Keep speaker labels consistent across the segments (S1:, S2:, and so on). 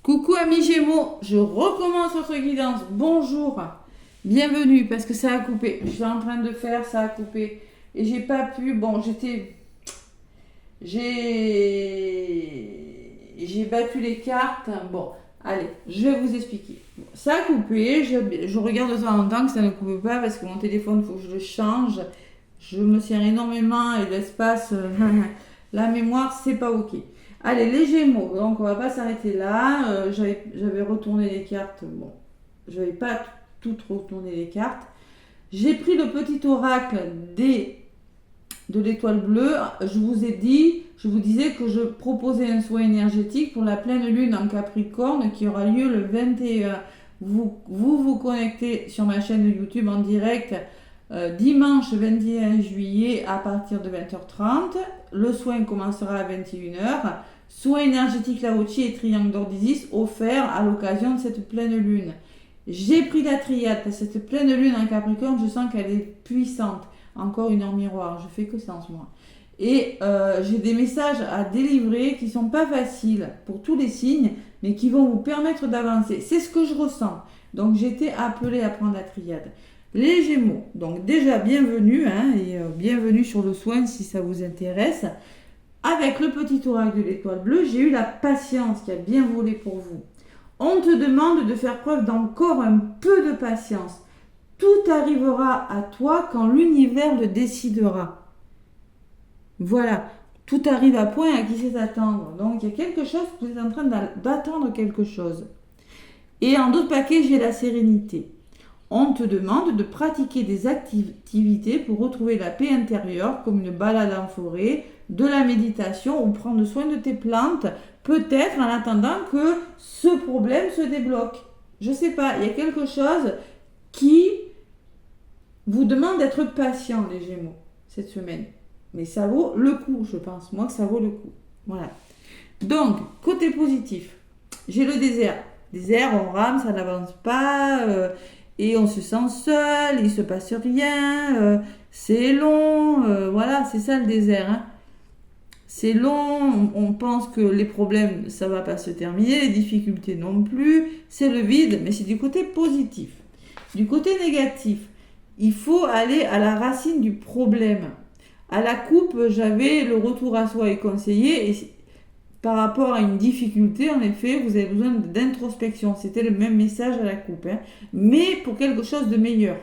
S1: Coucou amis Gémeaux, je recommence votre guidance. Bonjour, bienvenue parce que ça a coupé. Je suis en train de faire, ça a coupé et j'ai pas pu. Bon, j'ai battu les cartes. Bon, allez, je vais vous expliquer. Bon, ça a coupé. Je regarde de temps en temps que ça ne coupe pas parce que mon téléphone, il faut que je le change. Je me sers énormément et l'espace, la mémoire, c'est pas ok. Allez, les Gémeaux, donc on va pas s'arrêter là. J'avais retourné les cartes. Bon, je n'avais pas toutes retourné les cartes. J'ai pris le petit oracle de l'étoile bleue. Je vous disais que je proposais un soin énergétique pour la pleine lune en Capricorne qui aura lieu le 21. Vous connectez sur ma chaîne YouTube en direct dimanche 21 juillet à partir de 20h30. Le soin commencera à 21h. Soin énergétique Lao-Chi et triangle d'or d'Isis offert à l'occasion de cette pleine lune. J'ai pris la triade parce que cette pleine lune en Capricorne, je sens qu'elle est puissante. Encore une heure miroir, je fais que ça en ce moment. Et j'ai des messages à délivrer qui sont pas faciles pour tous les signes, mais qui vont vous permettre d'avancer. C'est ce que je ressens. Donc j'étais appelée à prendre la triade. Les Gémeaux, donc déjà bienvenue, et bienvenue sur le soin si ça vous intéresse. Avec le petit oracle de l'étoile bleue, j'ai eu la patience qui a bien volé pour vous. On te demande de faire preuve d'encore un peu de patience. Tout arrivera à toi quand l'univers le décidera. Voilà, tout arrive à point à qui sait attendre. Donc il y a quelque chose, vous êtes en train d'attendre quelque chose. Et en d'autres paquets, j'ai la sérénité. On te demande de pratiquer des activités pour retrouver la paix intérieure, comme une balade en forêt, de la méditation ou prendre soin de tes plantes, peut-être en attendant que ce problème se débloque. Je ne sais pas, il y a quelque chose qui vous demande d'être patient, les Gémeaux, cette semaine. Mais ça vaut le coup, je pense. Moi, que ça vaut le coup. Voilà. Donc, côté positif, j'ai le désert. Désert, on rame, ça n'avance pas... et on se sent seul, il ne se passe rien, c'est long, voilà, c'est ça le désert. C'est long, on pense que les problèmes, ça ne va pas se terminer, les difficultés non plus, c'est le vide, mais c'est du côté positif. Du côté négatif, il faut aller à la racine du problème. À la coupe, j'avais le retour à soi est conseillé, et par rapport à une difficulté, en effet, vous avez besoin d'introspection. C'était le même message à la coupe, mais pour quelque chose de meilleur.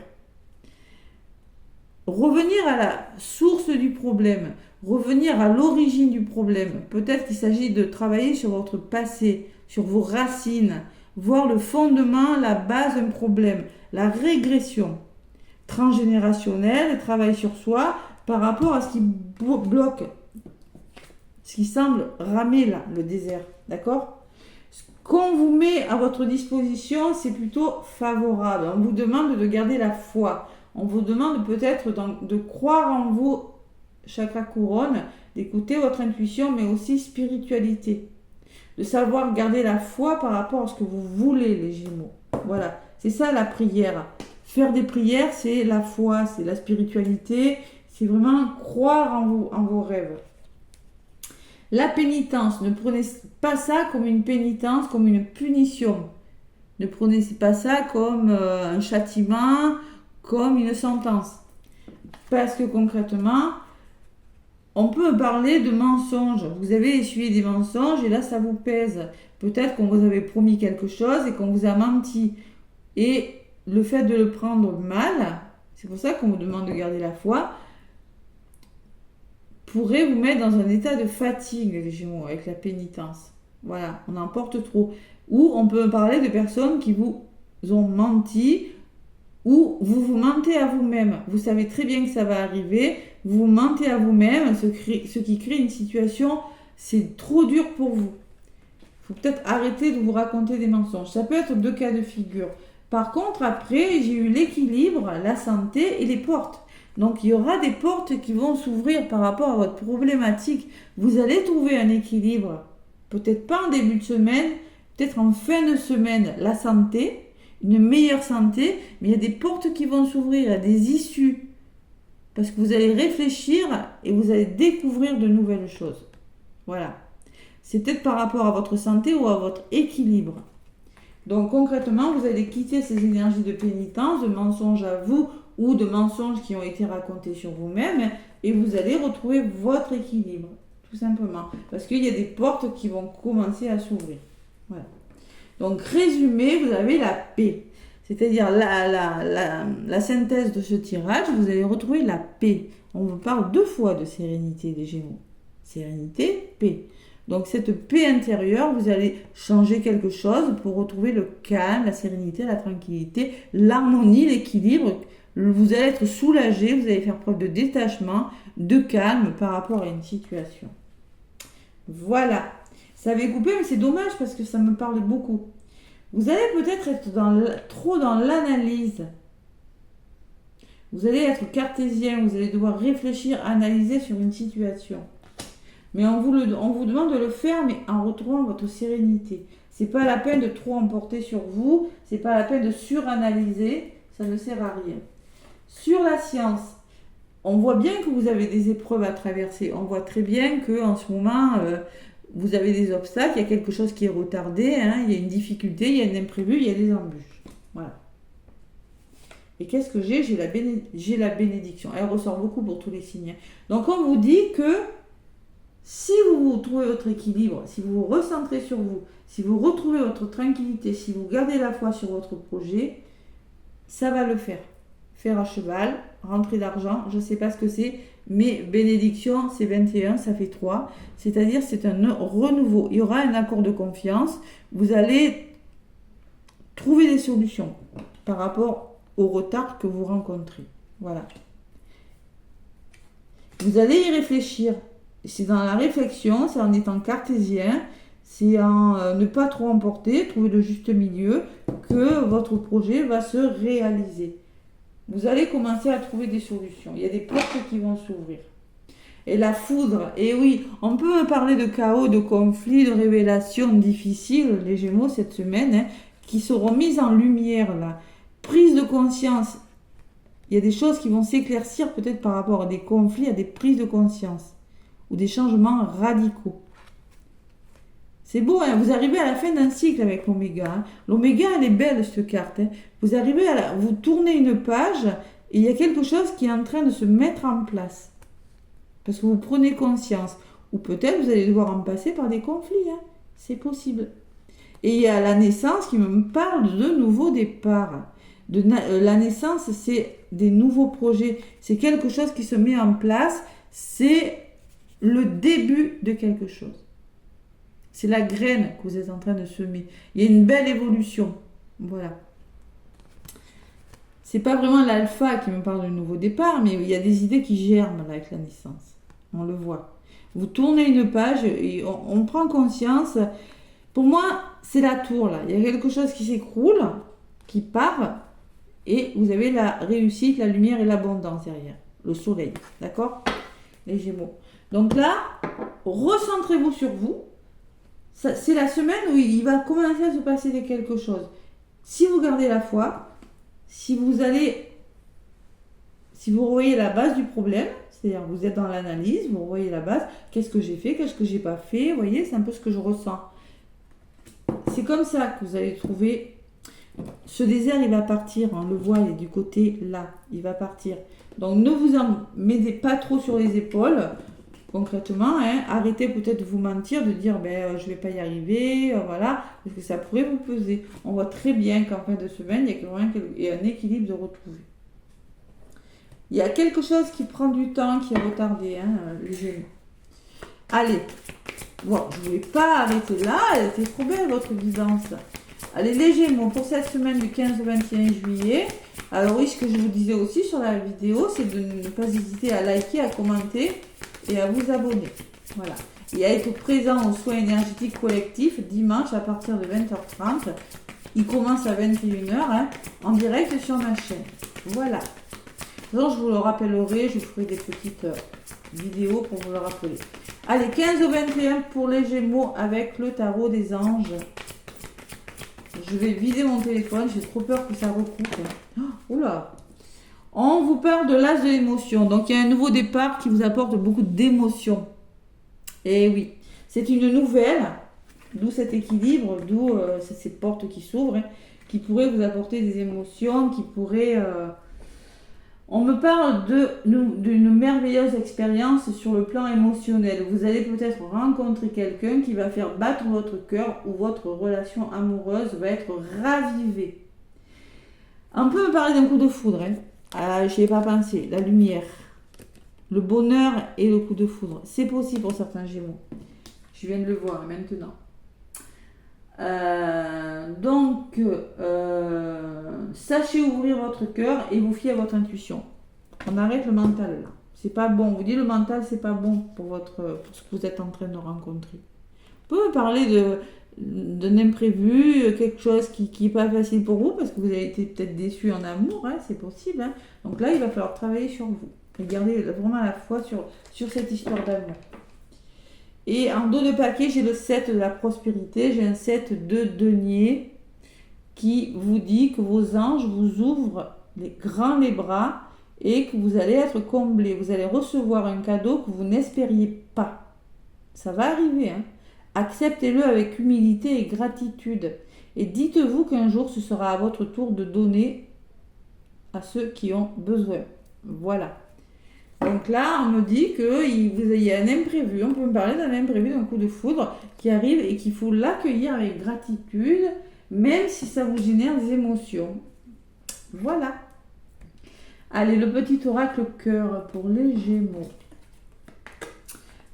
S1: Revenir à la source du problème, revenir à l'origine du problème. Peut-être qu'il s'agit de travailler sur votre passé, sur vos racines, voir le fondement, la base d'un problème, la régression transgénérationnelle, travail sur soi par rapport à ce qui bloque. Ce qui semble ramer là, le désert, d'accord? Ce qu'on vous met à votre disposition, c'est plutôt favorable. On vous demande de garder la foi. On vous demande peut-être de croire en vous, chakra couronne, d'écouter votre intuition, mais aussi spiritualité. De savoir garder la foi par rapport à ce que vous voulez, les Gémeaux. Voilà, c'est ça la prière. Faire des prières, c'est la foi, c'est la spiritualité, c'est vraiment croire en vos rêves. La pénitence, ne prenez pas ça comme une pénitence, comme une punition. Ne prenez pas ça comme un châtiment, comme une sentence. Parce que concrètement, on peut parler de mensonges. Vous avez essuyé des mensonges et là, ça vous pèse. Peut-être qu'on vous avait promis quelque chose et qu'on vous a menti. Et le fait de le prendre mal, c'est pour ça qu'on vous demande de garder la foi, pourrait vous mettre dans un état de fatigue, les Gémeaux, avec la pénitence. Voilà, on en porte trop. Ou on peut parler de personnes qui vous ont menti, ou vous vous mentez à vous-même. Vous savez très bien que ça va arriver, vous vous mentez à vous-même, ce qui crée une situation, c'est trop dur pour vous. Il faut peut-être arrêter de vous raconter des mensonges. Ça peut être deux cas de figure. Par contre, après, j'ai eu l'équilibre, la santé et les portes. Donc, il y aura des portes qui vont s'ouvrir par rapport à votre problématique. Vous allez trouver un équilibre. Peut-être pas en début de semaine, peut-être en fin de semaine, la santé, une meilleure santé, mais il y a des portes qui vont s'ouvrir, il y a des issues. Parce que vous allez réfléchir et vous allez découvrir de nouvelles choses. Voilà. C'est peut-être par rapport à votre santé ou à votre équilibre. Donc concrètement, vous allez quitter ces énergies de pénitence, de mensonges à vous ou de mensonges qui ont été racontés sur vous-même et vous allez retrouver votre équilibre, tout simplement. Parce qu'il y a des portes qui vont commencer à s'ouvrir. Voilà. Donc résumé, vous avez la paix. C'est-à-dire la synthèse de ce tirage, vous allez retrouver la paix. On vous parle 2 fois de sérénité des Gémeaux. Sérénité, paix. Donc cette paix intérieure, vous allez changer quelque chose pour retrouver le calme, la sérénité, la tranquillité, l'harmonie, l'équilibre. Vous allez être soulagé, vous allez faire preuve de détachement, de calme par rapport à une situation. Voilà. Ça avait coupé, mais c'est dommage parce que ça me parle beaucoup. Vous allez peut-être être trop dans l'analyse. Vous allez être cartésien, vous allez devoir réfléchir, analyser sur une situation. Mais on vous demande de le faire, mais en retrouvant votre sérénité. C'est pas la peine de trop emporter sur vous, c'est pas la peine de suranalyser, ça ne sert à rien. Sur la science, on voit bien que vous avez des épreuves à traverser. On voit très bien qu'en ce moment, vous avez des obstacles, il y a quelque chose qui est retardé, hein, il y a une difficulté, il y a un imprévu, il y a des embûches. Voilà. Et qu'est-ce que j'ai ? J'ai la bénédiction. Elle ressort beaucoup pour tous les signes. Donc on vous dit que si vous trouvez votre équilibre, si vous vous recentrez sur vous, si vous retrouvez votre tranquillité, si vous gardez la foi sur votre projet, ça va le faire. Fer à cheval, rentrée d'argent, je ne sais pas ce que c'est, mais bénédiction, c'est 21, ça fait 3. C'est-à-dire c'est un renouveau. Il y aura un accord de confiance. Vous allez trouver des solutions par rapport au retard que vous rencontrez. Voilà. Vous allez y réfléchir. C'est dans la réflexion, c'est en étant cartésien, c'est en ne pas trop emporter, trouver le juste milieu, que votre projet va se réaliser. Vous allez commencer à trouver des solutions. Il y a des portes qui vont s'ouvrir. Et la foudre, et oui, on peut parler de chaos, de conflits, de révélations difficiles, les Gémeaux, cette semaine, hein, qui seront mises en lumière, là. Prise de conscience. Il y a des choses qui vont s'éclaircir peut-être par rapport à des conflits, à des prises de conscience. Ou des changements radicaux. C'est beau, hein, vous arrivez à la fin d'un cycle avec l'Oméga. Hein. L'Oméga, elle est belle, cette carte. Hein. Vous arrivez vous tournez une page et il y a quelque chose qui est en train de se mettre en place. Parce que vous prenez conscience. Ou peut-être vous allez devoir en passer par des conflits. Hein. C'est possible. Et il y a la naissance qui me parle de nouveaux départs. La naissance, c'est des nouveaux projets. C'est quelque chose qui se met en place. C'est le début de quelque chose. C'est la graine que vous êtes en train de semer. Il y a une belle évolution. Voilà. C'est pas vraiment l'alpha qui me parle de nouveau départ, mais il y a des idées qui germent là, avec la naissance. On le voit. Vous tournez une page et on prend conscience. Pour moi, c'est la tour là. Il y a quelque chose qui s'écroule, qui part, et vous avez la réussite, la lumière et l'abondance derrière. Le soleil. D'accord ? Les Gémeaux. Donc là, recentrez-vous sur vous. C'est la semaine où il va commencer à se passer quelque chose. Si vous gardez la foi, si vous revoyez la base du problème, c'est-à-dire vous êtes dans l'analyse, vous revoyez la base, qu'est-ce que j'ai fait, qu'est-ce que j'ai pas fait, vous voyez, c'est un peu ce que je ressens. C'est comme ça que vous allez trouver. Ce désert, il va partir, on le voit, il est du côté là, il va partir. Donc ne vous en mettez pas trop sur les épaules. Concrètement, hein, arrêtez peut-être de vous mentir, de dire je vais pas y arriver, voilà, parce que ça pourrait vous peser. On voit très bien qu'en fin de semaine, il y a un équilibre de retrouver. Il y a quelque chose qui prend du temps, qui est retardé, hein, les Gémeaux. Allez, bon, je ne voulais pas arrêter là, elle était trop belle votre guidance. Allez, les Gémeaux, pour cette semaine du 15 au 21 juillet. Alors oui, ce que je vous disais aussi sur la vidéo, c'est de ne pas hésiter à liker, à commenter et à vous abonner. Voilà. Et à être présent au soin énergétique collectif dimanche à partir de 20h30. Il commence à 21h hein, en direct sur ma chaîne. Voilà. Donc je vous le rappellerai, je ferai des petites vidéos pour vous le rappeler. Allez, 15 au 21 pour les Gémeaux avec le tarot des anges. Je vais vider mon téléphone, j'ai trop peur que ça recoupe. Oula. On vous parle de l'as de l'émotion. Donc il y a un nouveau départ qui vous apporte beaucoup d'émotions. Et oui, C'est une nouvelle, d'où cet équilibre, d'où ces portes qui s'ouvrent, hein, qui pourraient vous apporter des émotions, qui pourraient... On me parle d'une merveilleuse expérience sur le plan émotionnel. Vous allez peut-être rencontrer quelqu'un qui va faire battre votre cœur ou votre relation amoureuse va être ravivée. On peut me parler d'un coup de foudre, hein. Ah, je n'y ai pas pensé. La lumière, le bonheur et le coup de foudre. C'est possible pour certains Gémeaux. Je viens de le voir maintenant. Sachez ouvrir votre cœur et vous fiez à votre intuition. On arrête le mental là. C'est pas bon. Vous dites le mental, c'est pas bon pour ce que vous êtes en train de rencontrer. Vous pouvez me parler d'un imprévu, quelque chose qui n'est pas facile pour vous parce que vous avez été peut-être déçu en amour, hein, c'est possible. Hein. Donc là, il va falloir travailler sur vous. Et garder vraiment la foi sur cette histoire d'amour. Et en dos de paquet, j'ai le 7 de la prospérité, j'ai un 7 de denier qui vous dit que vos anges vous ouvrent les bras et que vous allez être comblé. Vous allez recevoir un cadeau que vous n'espériez pas. Ça va arriver, hein. Acceptez-le avec humilité et gratitude. Et dites-vous qu'un jour, ce sera à votre tour de donner à ceux qui ont besoin. Voilà. Donc là, on me dit qu'il y a un imprévu, on peut me parler d'un imprévu, d'un coup de foudre qui arrive et qu'il faut l'accueillir avec gratitude, même si ça vous génère des émotions. Voilà. Allez, le petit oracle cœur pour les Gémeaux.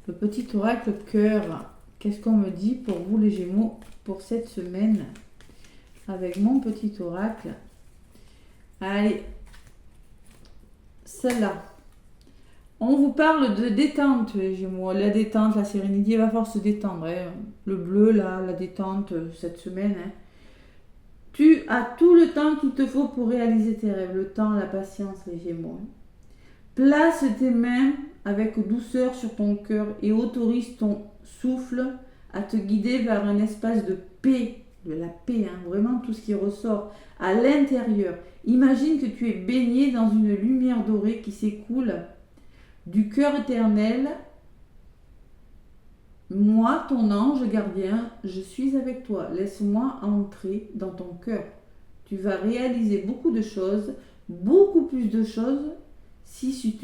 S1: Le petit oracle cœur, qu'est-ce qu'on me dit pour vous les Gémeaux pour cette semaine avec mon petit oracle? Allez, celle-là. On vous parle de détente, les Gémeaux. La détente, la sérénité, il va falloir se détendre. Hein. Le bleu, là, la détente, cette semaine. Hein. Tu as tout le temps qu'il te faut pour réaliser tes rêves. Le temps, la patience, les Gémeaux. Hein. Place tes mains avec douceur sur ton cœur et autorise ton souffle à te guider vers un espace de paix. De la paix, hein, vraiment tout ce qui ressort à l'intérieur. Imagine que tu es baigné dans une lumière dorée qui s'écoule du cœur éternel. Moi, ton ange gardien, je suis avec toi. Laisse-moi entrer dans ton cœur. Tu vas réaliser beaucoup de choses, beaucoup plus de choses, si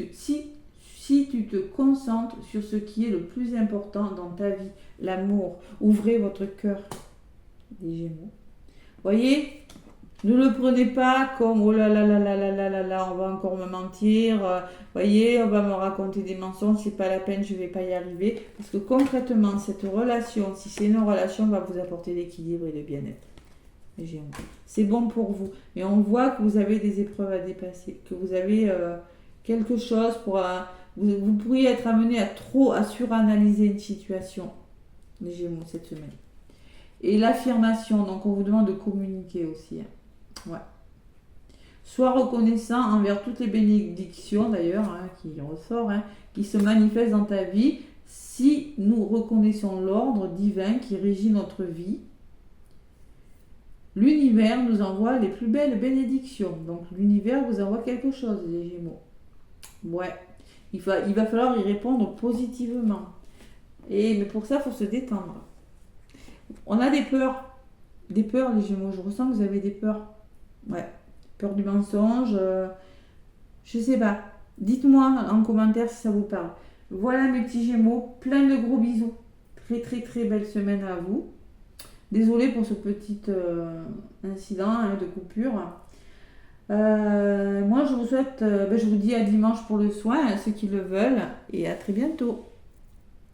S1: tu te concentres sur ce qui est le plus important dans ta vie, l'amour. Ouvrez votre cœur, les Gémeaux. Voyez, ne le prenez pas comme oh là là là là là là là là, on va encore me mentir, voyez, on va me raconter des mensonges, c'est pas la peine, je vais pas y arriver. Parce que concrètement, cette relation, si c'est une relation, va vous apporter l'équilibre et le bien-être. Les Gémeaux. C'est bon pour vous. Mais on voit que vous avez des épreuves à dépasser, que vous avez quelque chose pour... vous pourriez être amené à suranalyser une situation, les Gémeaux, cette semaine. Et l'affirmation, donc on vous demande de communiquer aussi. Hein. Ouais. Sois reconnaissant envers toutes les bénédictions d'ailleurs hein, qui ressortent, hein, qui se manifestent dans ta vie si nous reconnaissons l'ordre divin qui régit notre vie. L'univers nous envoie les plus belles bénédictions. Donc l'univers vous envoie quelque chose, les Gémeaux. Ouais. Il va falloir y répondre positivement. Mais pour ça, il faut se détendre. On a des peurs. Des peurs, les Gémeaux. Je ressens que vous avez des peurs. Ouais. Peur du mensonge. Je sais pas. Dites-moi en commentaire si ça vous parle. Voilà mes petits Gémeaux. Plein de gros bisous. Très très très belle semaine à vous. Désolée pour ce petit incident hein, de coupure. Moi je vous souhaite, je vous dis à dimanche pour le soin, à ceux qui le veulent, et à très bientôt.